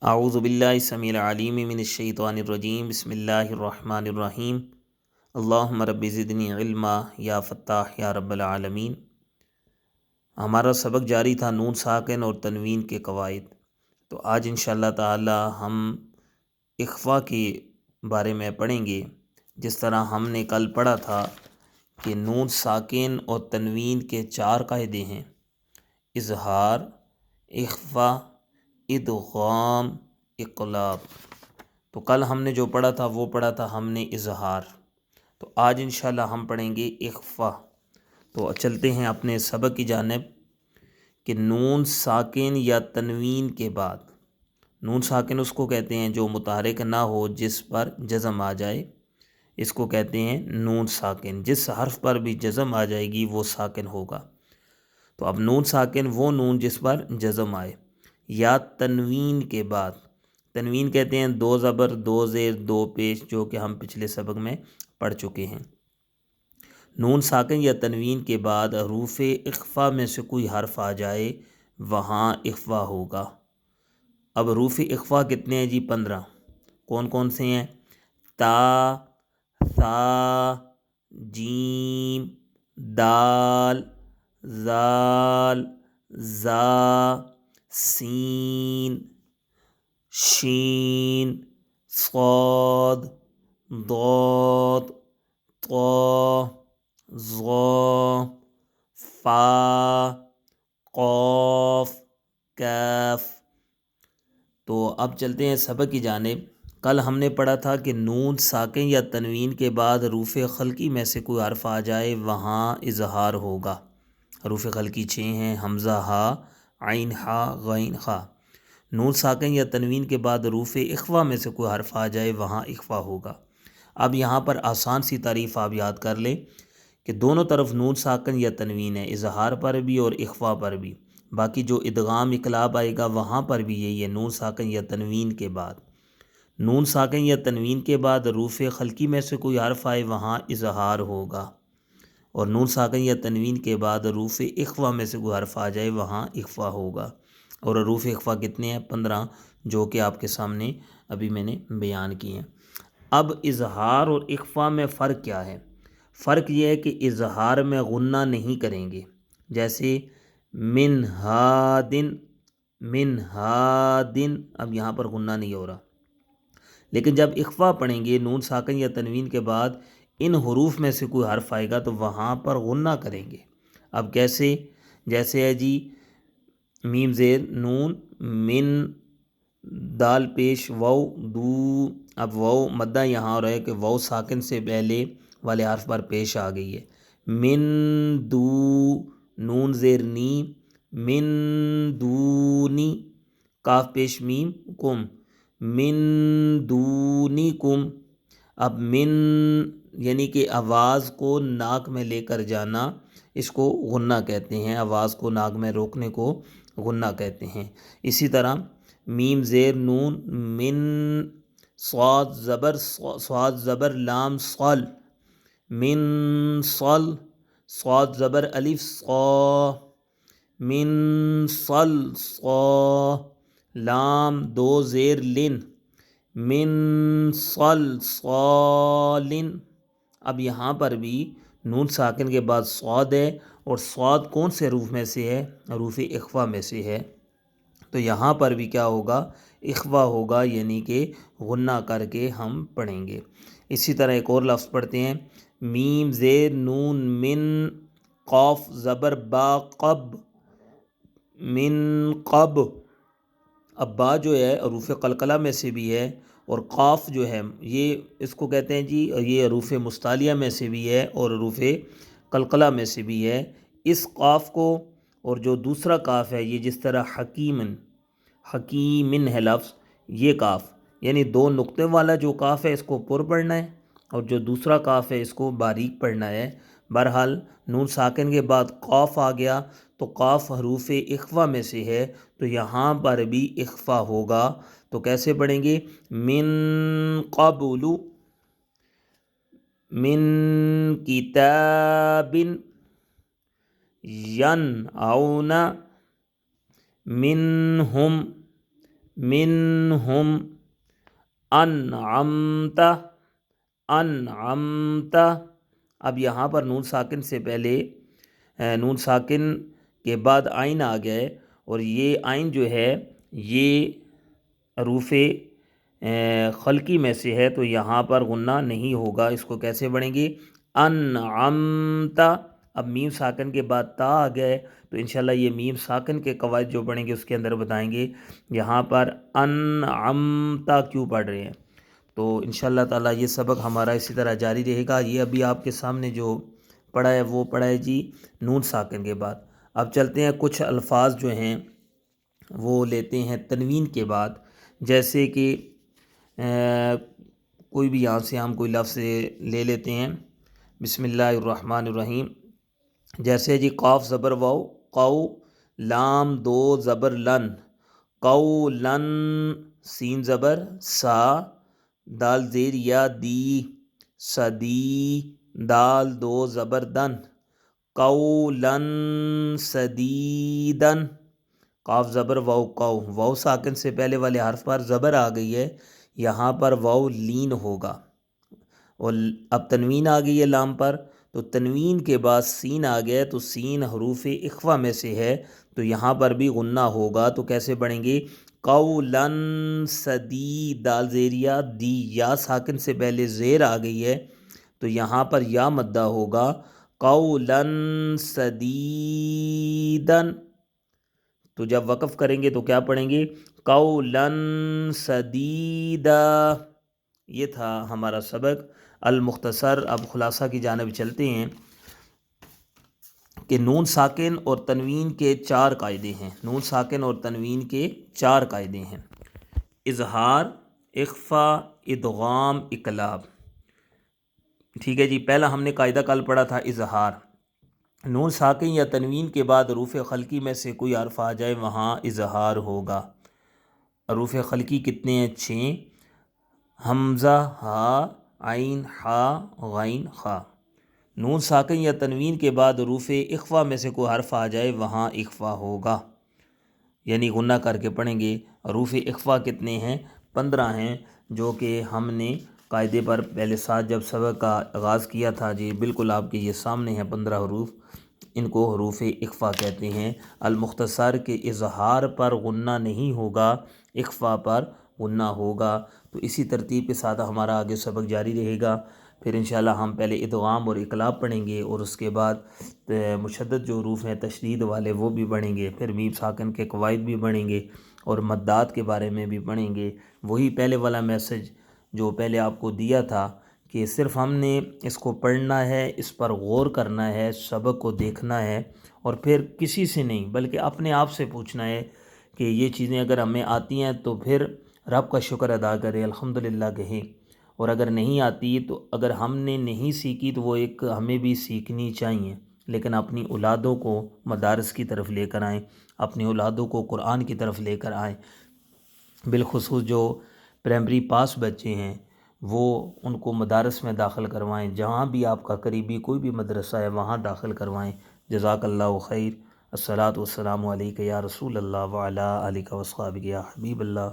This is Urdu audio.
اعوذ باللہ السمیع العلیم من الشیطان الرجیم بسم اللہ الرحمن الرحیم اللہم رب زدنی علما یا فتاح یا رب العالمین۔ ہمارا سبق جاری تھا نون ساکن اور تنوین کے قواعد۔ تو آج انشاءاللہ تعالی ہم اخفا کے بارے میں پڑھیں گے۔ جس طرح ہم نے کل پڑھا تھا کہ نون ساکن اور تنوین کے 4 قاعدے ہیں: اظہار، اخفا، ادغام، اقلاب۔ تو کل ہم نے جو پڑھا تھا وہ پڑھا تھا ہم نے اظہار۔ تو آج انشاءاللہ ہم پڑھیں گے اخفا۔ تو چلتے ہیں اپنے سبق کی جانب کہ نون ساکن یا تنوین کے بعد، نون ساکن اس کو کہتے ہیں جو متحرک نہ ہو، جس پر جزم آ جائے، اس کو کہتے ہیں نون ساکن۔ جس حرف پر بھی جزم آ جائے گی وہ ساکن ہوگا۔ تو اب نون ساکن وہ نون جس پر جزم آئے، یا تنوین کے بعد۔ تنوین کہتے ہیں 2 زبر 2 زیر 2 پیش، جو کہ ہم پچھلے سبق میں پڑھ چکے ہیں۔ نون ساکن یا تنوین کے بعد حروف اخفا میں سے کوئی حرف آ جائے، وہاں اخفا ہوگا۔ اب حروف اخفا کتنے ہیں جی؟ 15۔ کون کون سے ہیں؟ تا، ثا، جیم، دال، زال، زا، سین، شین، صاد، ضاد، طا، ظا، فا، قاف، کاف۔ تو اب چلتے ہیں سبق کی جانب۔ کل ہم نے پڑھا تھا کہ نون ساکن یا تنوین کے بعد حروف خلقی میں سے کوئی حرف آ جائے، وہاں اظہار ہوگا۔ حروف خلقی 6 ہیں: حمزہ، ہا، عین، ہا، غین، خا۔ نون ساکن یا تنوین کے بعد حروف اخفا میں سے کوئی حرف آ جائے، وہاں اخفا ہوگا۔ اب یہاں پر آسان سی تعریف آپ یاد کر لیں کہ دونوں طرف نون ساکن یا تنوین ہے، اظہار پر بھی اور اخفا پر بھی۔ باقی جو ادغام اقلاب آئے گا وہاں پر بھی یہی ہے، نون ساکن یا تنوین کے بعد۔ نون ساکن یا تنوین کے بعد حروف خلقی میں سے کوئی حرف آئے، وہاں اظہار ہوگا، اور نون ساکن یا تنوین کے بعد حروف اخفا میں سے کوئی حرف آ جائے، وہاں اخفا ہوگا۔ اور حروف اخفا کتنے ہیں؟ 15، جو کہ آپ کے سامنے ابھی میں نے بیان کی ہیں۔ اب اظہار اور اخفا میں فرق کیا ہے؟ فرق یہ ہے کہ اظہار میں غنہ نہیں کریں گے، جیسے من ہادن، من ہادن، اب یہاں پر غنہ نہیں ہو رہا۔ لیکن جب اخفا پڑھیں گے نون ساکن یا تنوین کے بعد، ان حروف میں سے کوئی حرف آئے گا تو وہاں پر غنہ کریں گے۔ اب کیسے؟ جیسے ہے جی میم زیر نون، من، دال پیش واو، دو۔ اب واو مدہ یہاں ہو رہا ہے کہ واو ساکن سے پہلے والے حرف پر پیش آ گئی ہے۔ من دو، نون زیر نی، من دونی، کاف پیش میم، کم، من دونی کم۔ اب من یعنی کہ آواز کو ناک میں لے کر جانا، اس کو غنہ کہتے ہیں۔ آواز کو ناک میں روکنے کو غنہ کہتے ہیں۔ اسی طرح میم زیر نون، من، صاد زبر صاد زبر لام صل، من صل، صاد زبر الف صا، من صل صا، لام 2 زیر لن، من صل صالن۔ اب یہاں پر بھی نون ساکن کے بعد صاد ہے، اور صاد کون سے حروف میں سے ہے؟ حروف اخفا میں سے ہے۔ تو یہاں پر بھی کیا ہوگا؟ اخفا ہوگا، یعنی کہ غنہ کر کے ہم پڑھیں گے۔ اسی طرح ایک اور لفظ پڑھتے ہیں، میم زیر نون، من، قاف زبر با قب، من قب۔ اب با جو ہے حروف قلقلہ میں سے بھی ہے، اور قاف جو ہے یہ اس کو کہتے ہیں جی، یہ حروف مستعلیہ میں سے بھی ہے اور حروف قلقلہ میں سے بھی ہے۔ اس قاف کو، اور جو دوسرا کاف ہے، یہ جس طرح حکیمن، حکیمن ہے لفظ، یہ کاف یعنی 2 نقطے والا جو کاف ہے اس کو پر پڑھنا ہے، اور جو دوسرا کاف ہے اس کو باریک پڑھنا ہے۔ بہرحال نون ساکن کے بعد قاف آ گیا تو قاف حروف اخفا میں سے ہے، تو یہاں پر بھی اخفا ہوگا۔ تو کیسے پڑھیں گے؟ من قبل، من کتاب، ینعون، منہم، منہم انعمت انعمت۔ اب یہاں پر نون ساکن سے پہلے نون ساکن کے بعد آئین آ گیا ہے، اور یہ آئین جو ہے یہ حروف خلقی میں سے ہے، تو یہاں پر غنہ نہیں ہوگا۔ اس کو کیسے پڑھیں گے؟ انعمت۔ اب میم ساکن کے بعد تا آ گئے، تو انشاءاللہ یہ میم ساکن کے قواعد جو پڑھیں گے اس کے اندر بتائیں گے۔ یہاں پر انعمت کیوں پڑھ رہے ہیں، تو انشاءاللہ تعالیٰ یہ سبق ہمارا اسی طرح جاری رہے گا۔ یہ ابھی آپ کے سامنے جو پڑھا ہے وہ پڑھا ہے جی نون ساکن کے بعد۔ اب چلتے ہیں کچھ الفاظ جو ہیں وہ لیتے ہیں تنوین کے بعد، جیسے کہ کوئی بھی یہاں سے ہم کوئی لفظ لے لیتے ہیں۔ بسم اللہ الرحمن الرحیم، جیسے جی قاف زبر واو قو، لام دو زبر لن قولن، سین زبر سا، دال زیر یا دی صدی، دال دو زبر دن قولن سدیدن، قاف زبر واو قو، واو ساکن سے پہلے والے حرف پر زبر آ گئی ہے، یہاں پر واو لین ہوگا، اور اب تنوین آ گئی ہے لام پر، تو تنوین کے بعد سین آ گیا، تو سین حروف اخفا میں سے ہے، تو یہاں پر بھی غنہ ہوگا۔ تو کیسے پڑھیں گے؟ قولن سدی، دال زیریا دی، یا ساکن سے پہلے زیر آ گئی ہے، تو یہاں پر یا مدہ ہوگا، قولن سدیدن۔ تو جب وقف کریں گے تو کیا پڑھیں گے؟ قولن سدیدا۔ یہ تھا ہمارا سبق المختصر۔ اب خلاصہ کی جانب چلتے ہیں کہ نون ساکن اور تنوین کے 4 قاعدے ہیں۔ نون ساکن اور تنوین کے 4 قاعدے ہیں: اظہار، اخفا، ادغام، اقلاب۔ ٹھیک ہے جی، پہلا ہم نے قاعدہ کل پڑھا تھا اظہار۔ نون ساکن یا تنوین کے بعد حروف خلقی میں سے کوئی حرف آ جائے وہاں اظہار ہوگا۔ حروف خلقی کتنے ہیں؟ 6: حمزہ، ہا، عین، ہا، غین، خا۔ نون ساکن یا تنوین کے بعد حروف اخفا میں سے کوئی حرف آ جائے وہاں اخفا ہوگا، یعنی غنہ کر کے پڑھیں گے۔ حروف اخفا کتنے ہیں؟ 15 ہیں، جو کہ ہم نے قاعدے پر پہلے ساتھ جب سبق کا آغاز کیا تھا جی بالکل آپ کے یہ سامنے ہیں 15 حروف، ان کو حروف اخفا کہتے ہیں۔ المختصر کے اظہار پر غنہ نہیں ہوگا، اخفا پر غنہ ہوگا۔ تو اسی ترتیب کے ساتھ ہمارا آگے سبق جاری رہے گا۔ پھر انشاءاللہ ہم پہلے ادغام اور اقلاب پڑھیں گے، اور اس کے بعد مشدد جو حروف ہیں تشدید والے وہ بھی پڑھیں گے، پھر میم ساکن کے قواعد بھی پڑھیں گے، اور مدات کے بارے میں بھی پڑھیں گے۔ وہی پہلے والا میسج جو پہلے آپ کو دیا تھا کہ صرف ہم نے اس کو پڑھنا ہے، اس پر غور کرنا ہے، سبق کو دیکھنا ہے، اور پھر کسی سے نہیں بلکہ اپنے آپ سے پوچھنا ہے کہ یہ چیزیں اگر ہمیں آتی ہیں تو پھر رب کا شکر ادا کریں، الحمدللہ کہیں، اور اگر نہیں آتی تو اگر ہم نے نہیں سیکھی تو وہ ایک ہمیں بھی سیکھنی چاہیے، لیکن اپنی اولادوں کو مدارس کی طرف لے کر آئیں، اپنی اولادوں کو قرآن کی طرف لے کر آئیں۔ بالخصوص جو پرائمری پاس بچے ہیں وہ ان کو مدارس میں داخل کروائیں، جہاں بھی آپ کا قریبی کوئی بھی مدرسہ ہے وہاں داخل کروائیں۔ جزاک اللہ خیر۔ الصلاۃ والسلام علیک یا رسول اللہ وعلی آلک واصحابک یا حبیب اللہ۔